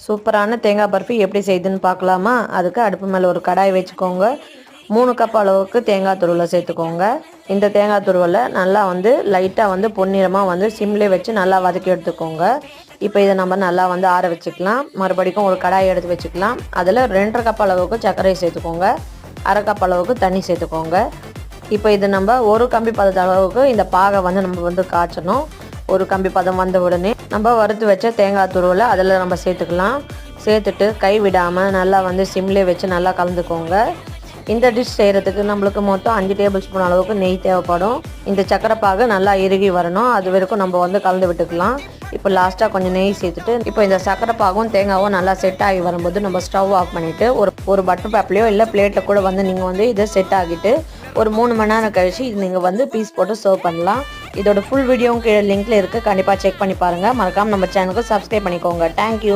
சூப்பரான தேங்காய் பர்ஃபி எப்படி செய்யுதுன்னு பார்க்கலாமா? அதுக்கு அடுப்பு மேலே ஒரு கடாய் வச்சுக்கோங்க. 3 கப் அளவுக்கு தேங்காய் துருவலை சேர்த்துக்கோங்க. இந்த தேங்காய் துருவலை நல்லா வந்து லைட்டாக வந்து பொன்னிறமாக வந்து சிம்லேயே வச்சு நல்லா வதக்கி எடுத்துக்கோங்க. இப்போ இதை நம்ம நல்லா வந்து ஆற வச்சுக்கலாம். மறுபடியும் ஒரு கடாயை எடுத்து வச்சுக்கலாம். அதில் 2.5 கப் அளவுக்கு சர்க்கரையை சேர்த்துக்கோங்க. 1/2 கப் அளவுக்கு தண்ணி சேர்த்துக்கோங்க. இப்போ இது நம்ம ஒரு கம்பி பதத்த அளவுக்கு இந்த பாகை வந்து நம்ம வந்து காய்ச்சணும். ஒரு கம்பி பதம் வந்த உடனே நம்ம வறுத்து வச்ச தேங்காய் துருவலை அதில் நம்ம சேர்த்துக்கலாம். சேர்த்துட்டு கை விடாமல் நல்லா வந்து சிம்லேயே வச்சு நல்லா கலந்துக்கோங்க. இந்த டிஷ் செய்கிறதுக்கு நம்மளுக்கு மொத்தம் 5 டேபிள் ஸ்பூன் அளவுக்கு நெய் தேவைப்படும். இந்த சக்கரை பாகு நல்லா இறுகி வரணும், அது வரைக்கும் நம்ம வந்து கலந்து விட்டுக்கலாம். இப்போ லாஸ்ட்டாக கொஞ்சம் நெய் சேர்த்துட்டு இப்போ இந்த சக்கரை பாகும் தேங்காவும் நல்லா செட் ஆகி வரும்போது நம்ம ஸ்டவ் ஆஃப் பண்ணிவிட்டு ஒரு பட்டர் பேப்லேயோ இல்லை பிளேட்டில் கூட வந்து நீங்கள் வந்து இதை செட் ஆகிட்டு ஒரு 3 மணி நேரம் கழிச்சு இது நீங்கள் வந்து பீஸ் போட்டு சர்வ் பண்ணலாம். இதோட ஃபுல் வீடியோவும் கீழே லிங்க்ல இருக்குது, கண்டிப்பாக செக் பண்ணி பாருங்கள். மறக்காமல் நம்ம சேனலுக்கு சப்ஸ்கிரைப் பண்ணிக்கோங்க. தேங்க்யூ.